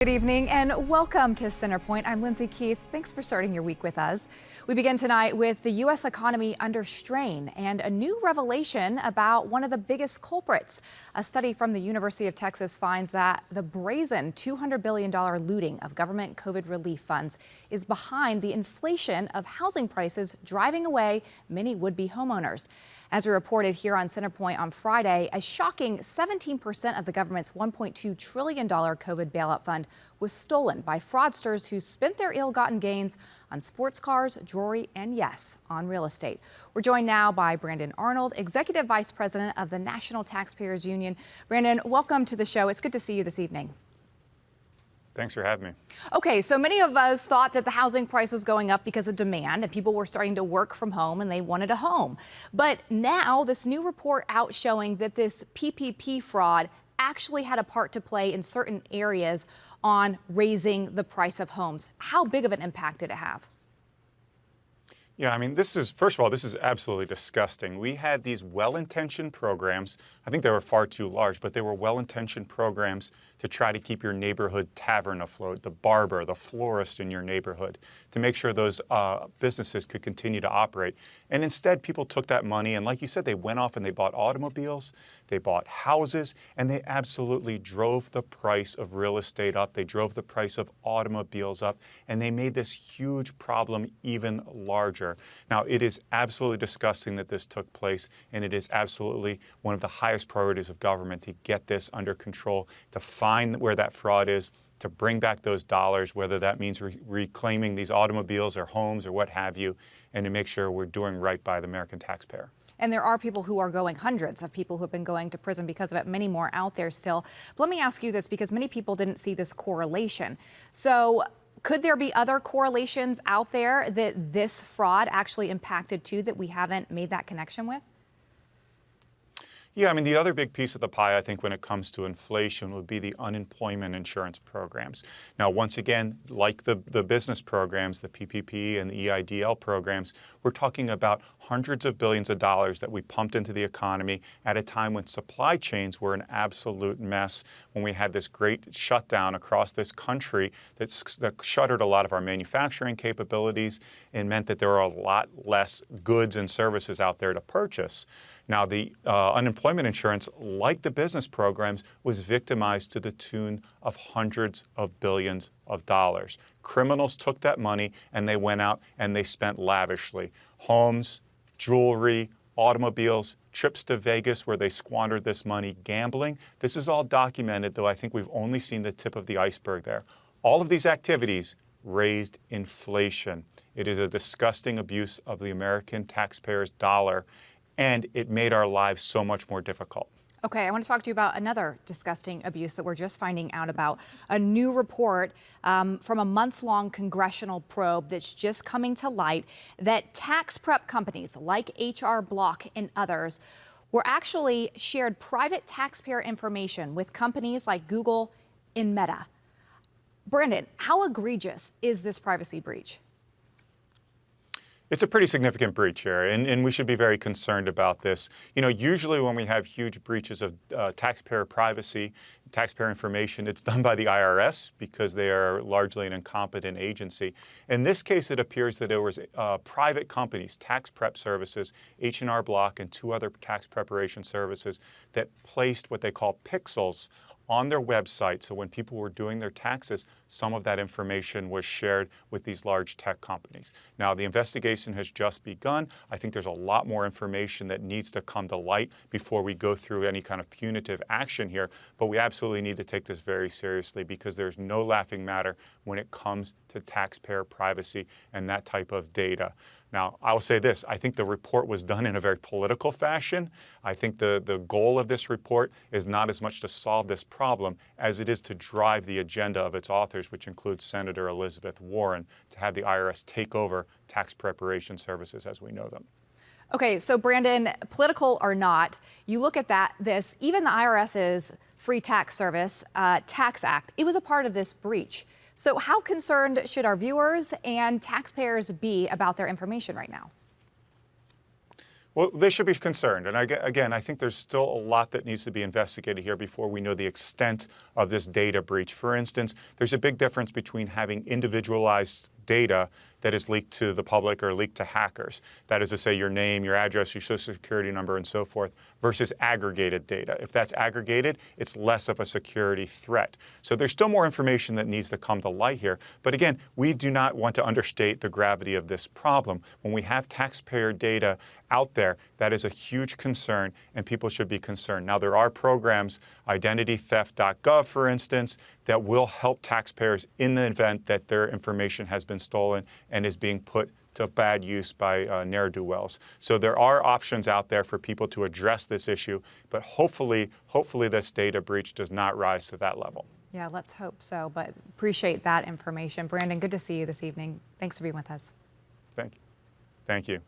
Good evening and welcome to Centerpoint. I'm Lindsay Keith. Thanks for starting your week with us. We begin tonight with the U.S. economy under strain and a new revelation about one of the biggest culprits. A study from the University of Texas finds that the brazen $200 billion looting of government COVID relief funds is behind the inflation of housing prices, driving away many would-be homeowners. As we reported here on Centerpoint on Friday, a shocking 17% of the government's $1.2 trillion COVID bailout fund was stolen by fraudsters who spent their ill-gotten gains on sports cars, jewelry, and yes, on real estate. We're joined now by Brandon Arnold, Executive Vice President of the National Taxpayers Union. Brandon, welcome to the show. It's good to see you this evening. Thanks for having me. Okay, so many of us thought that the housing price was going up because of demand and people were starting to work from home and they wanted a home. But now this new report out showing that this PPP fraud actually had a part to play in certain areas on raising the price of homes. How big of an impact did it have? Yeah, I mean, first of all, this is absolutely disgusting. We had these well-intentioned programs. I think they were far too large, but they were well-intentioned programs to try to keep your neighborhood tavern afloat, the barber, the florist in your neighborhood, to make sure those businesses could continue to operate. And instead, people took that money and, like you said, they went off and they bought automobiles, they bought houses, and they absolutely drove the price of real estate up. They drove the price of automobiles up, and they made this huge problem even larger. Now, it is absolutely disgusting that this took place, and it is absolutely one of the highest priorities of government to get this under control, to find where that fraud is, to bring back those dollars, whether that means reclaiming these automobiles or homes or what have you, and to make sure we're doing right by the American taxpayer. And there are people who are going, hundreds of people who have been going to prison because of it, many more out there still. But let me ask you this, because many people didn't see this correlation. So could there be other correlations out there that this fraud actually impacted too that we haven't made that connection with? Yeah, I mean, the other big piece of the pie, I think, when it comes to inflation would be the unemployment insurance programs. Now, once again, like the business programs, the PPP and the EIDL programs, we're talking about hundreds of billions of dollars that we pumped into the economy at a time when supply chains were an absolute mess, when we had this great shutdown across this country that shuttered a lot of our manufacturing capabilities and meant that there were a lot less goods and services out there to purchase. Now, the unemployment insurance, like the business programs, was victimized to the tune of hundreds of billions of dollars. Criminals took that money and they went out and they spent lavishly. Homes, jewelry, automobiles, trips to Vegas where they squandered this money gambling. This is all documented, though I think we've only seen the tip of the iceberg there. All of these activities raised inflation. It is a disgusting abuse of the American taxpayer's dollar, and it made our lives so much more difficult. Okay, I want to talk to you about another disgusting abuse that we're just finding out about. A new report from a months-long congressional probe that's just coming to light that tax prep companies like HR Block and others were actually shared private taxpayer information with companies like Google and Meta. Brandon, how egregious is this privacy breach? It's a pretty significant breach here, and we should be very concerned about this. You know, usually when we have huge breaches of taxpayer privacy, taxpayer information, it's done by the IRS because they are largely an incompetent agency. In this case, it appears that there was private companies, tax prep services, H&R Block and two other tax preparation services that placed what they call pixels on their website. So when people were doing their taxes, some of that information was shared with these large tech companies. Now, the investigation has just begun. I think there's a lot more information that needs to come to light before we go through any kind of punitive action here. But we absolutely need to take this very seriously because there's no laughing matter when it comes to taxpayer privacy and that type of data. Now, I will say this, I think the report was done in a very political fashion. I think the goal of this report is not as much to solve this problem as it is to drive the agenda of its authors, which includes Senator Elizabeth Warren, to have the IRS take over tax preparation services as we know them. Okay, so Brandon, political or not, you look at this, even the IRS's free tax service, Tax Act, it was a part of this breach. So how concerned should our viewers and taxpayers be about their information right now? Well, they should be concerned. And again, I think there's still a lot that needs to be investigated here before we know the extent of this data breach. For instance, there's a big difference between having individualized data that is leaked to the public or leaked to hackers. That is to say, your name, your address, your social security number, and so forth, versus aggregated data. If that's aggregated, it's less of a security threat. So there's still more information that needs to come to light here. But again, we do not want to understate the gravity of this problem. When we have taxpayer data out there, that is a huge concern, and people should be concerned. Now, there are programs, identitytheft.gov, for instance, that will help taxpayers in the event that their information has been stolen and is being put to bad use by ne'er-do-wells. So there are options out there for people to address this issue, but hopefully this data breach does not rise to that level. Yeah, let's hope so, but appreciate that information. Brandon, good to see you this evening. Thanks for being with us. Thank you. Thank you.